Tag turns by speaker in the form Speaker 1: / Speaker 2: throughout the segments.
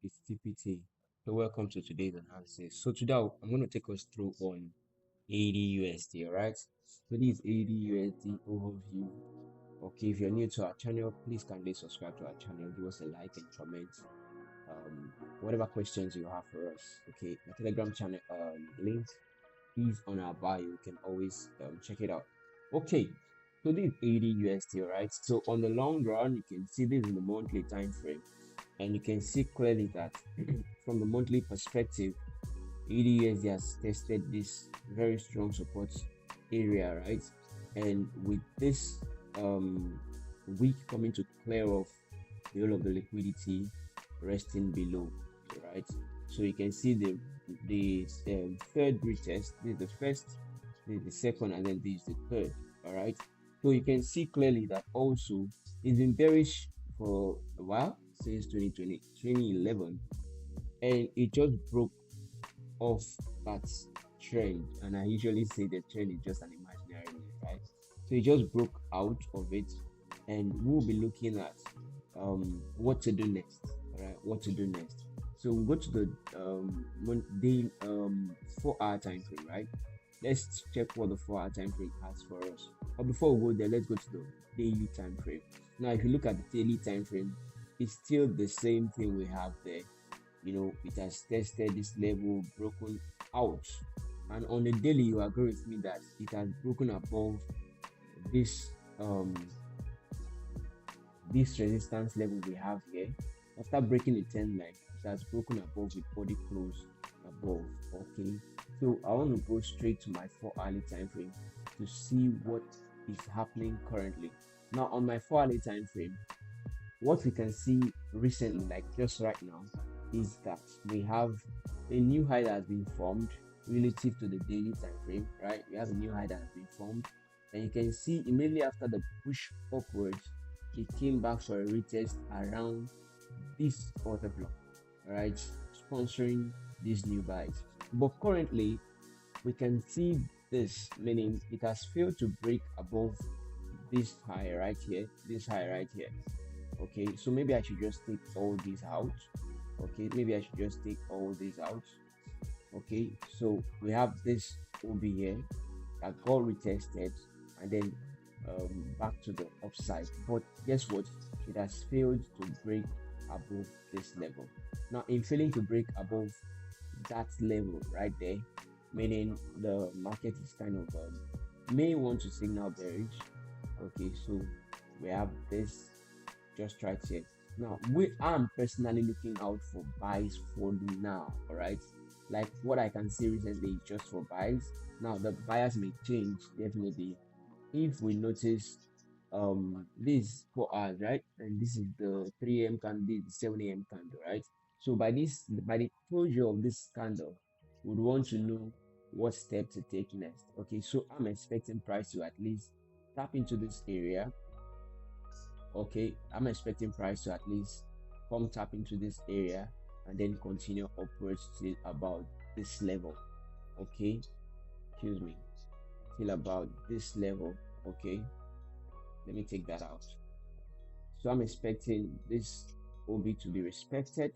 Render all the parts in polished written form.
Speaker 1: it's TPT. So welcome to today's analysis. So today I'm going to take us through on AUDUSD, alright? So this is AUDUSD overview. Okay, if you're new to our channel, please kindly subscribe to our channel, give us a like and comment. Whatever questions you have for us. Okay, my Telegram channel link is on our bio. You can always check it out. Okay, so this is AUDUSD, alright? So on the long run, you can see this in the monthly time frame. And you can see clearly that from the monthly perspective, AUDUSD has tested this very strong support area, right? And with this week coming to clear off the whole of the liquidity resting below, right? So you can see the third retest. This is the first, this is the second, and then this is the third. All right. So you can see clearly that also it's been bearish for a while, since 2011, and it just broke off that trend. And I usually say the trend is just an imaginary one, right? So it just broke out of it, and we'll be looking at what to do next. All right, what to do next. So we go to the day 4-hour time frame, right? Let's check what the 4-hour time frame has for us. But before we go there, let's go to the daily time frame. Now, if you look at the daily time frame, it's still the same thing we have there. You know, it has tested this level, broken out, and on the daily, you agree with me that it has broken above this this resistance level we have here. After breaking the 10 line, it has broken above with body close above. Okay, so I want to go straight to my 4-hourly time frame to see what is happening currently. Now on my 4-hourly time frame, what we can see recently, like just right now, is that we have a new high that has been formed relative to the daily time frame, right? We have a new high that has been formed, and you can see immediately after the push upwards, it came back for a retest around this order block, right, sponsoring these new buys. But currently we can see this, meaning it has failed to break above this high right here, this high right here. Okay, so maybe I should just take all these out. Okay, maybe I should just take all these out. Okay, so we have this OB here that got retested and then back to the upside, but guess what, it has failed to break above this level. Now in failing to break above that level right there, meaning the market is kind of may want to signal bearish. Okay, so we have this just right here. Now I'm personally looking out for buys for now. All right, like what I can see recently is just for buys. Now the buyers may change definitely if we notice this 4 hours, right, and this is the 3 a.m candle, the 7 a.m candle, right? So by the closure of this candle, we would want to know what step to take next. Okay, so I'm expecting price to at least tap into this area. Okay, I'm expecting price to at least come tap into this area and then continue upwards till about this level. Okay, excuse me, till about this level. Okay, let me take that out. So I'm expecting this OB to be respected.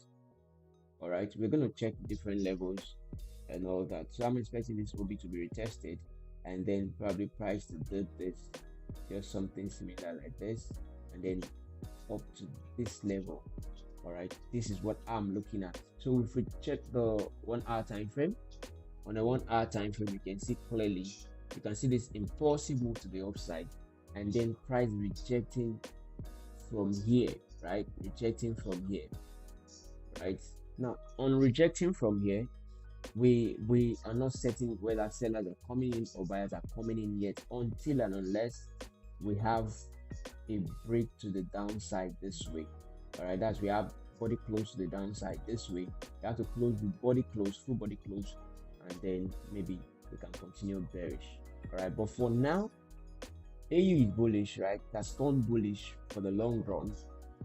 Speaker 1: All right, we're going to check different levels and all that. So I'm expecting this OB to be retested and then probably price to do this, just something similar like this, and then up to this level. All right, this is what I'm looking at. So if we check the 1-hour time frame, on a 1-hour time frame, you can see clearly, you can see this impulsive move to the upside and then price rejecting from here, right? Rejecting from here, right? Now on rejecting from here, we are not certain whether sellers are coming in or buyers are coming in yet, until and unless we have a break to the downside this way. All right, that's we have body close to the downside this way. We have to close the body close, full body close, and then maybe we can continue bearish. All right, but for now, AU is bullish, right? That's turned bullish for the long run.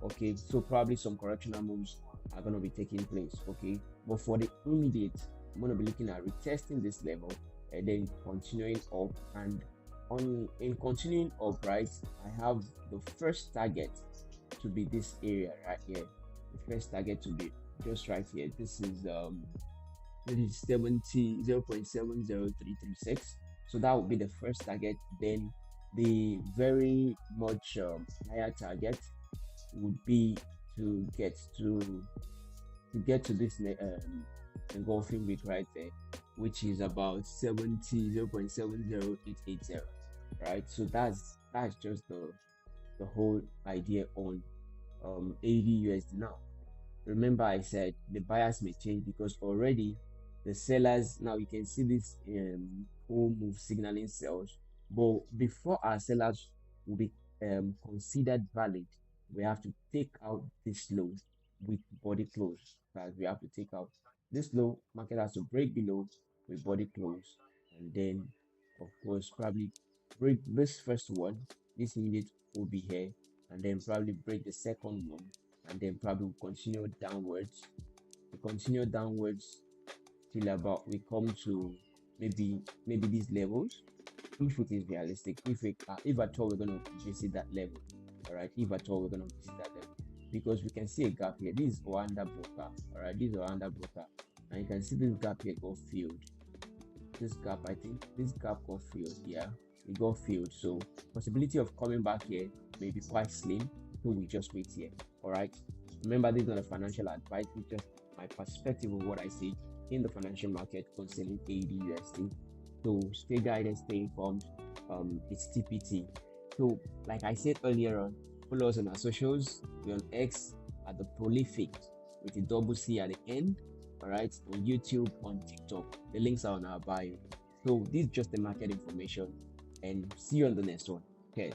Speaker 1: Okay, so probably some correctional moves are going to be taking place. Okay, but for the immediate, I'm going to be looking at retesting this level and then continuing up. And in continuing up, right, I have the first target to be this area right here. The first target to be just right here. This is it is 70 0.70336. So that would be the first target. Then the very much higher target would be to get to this engulfing week right there, which is about 70 0.70880, right? So that's just the whole idea on AUDUSD. Now remember I said the buyers may change because already the sellers, now you can see this whole move signaling sells, but before our sellers will be considered valid, we have to take out this low with body close. That we have to take out this low, market has to break below with body close, and then of course probably break this first one, this unit will be here, and then probably break the second one, and then probably continue downwards. We continue downwards till about we come to maybe these levels, if it is realistic, if at all we're going to visit that level. All right, if at all we're going to visit that level, because we can see a gap here. This is Oanda broker. All right, this is Oanda broker, and you can see this gap here got filled. This gap, I think this gap got filled. Yeah, it got filled. So possibility of coming back here may be quite slim. So we just wait here. All right, remember this is not a financial advice, it's just my perspective of what I see in the financial market concerning AUDUSD. So stay guided, stay informed. It's TPT. So like I said earlier on, follow us on our socials. We're on X at the Prolific with a double C at the end. All right, on YouTube, on TikTok. The links are on our bio. So this is just the market information, and see you on the next one. Okay.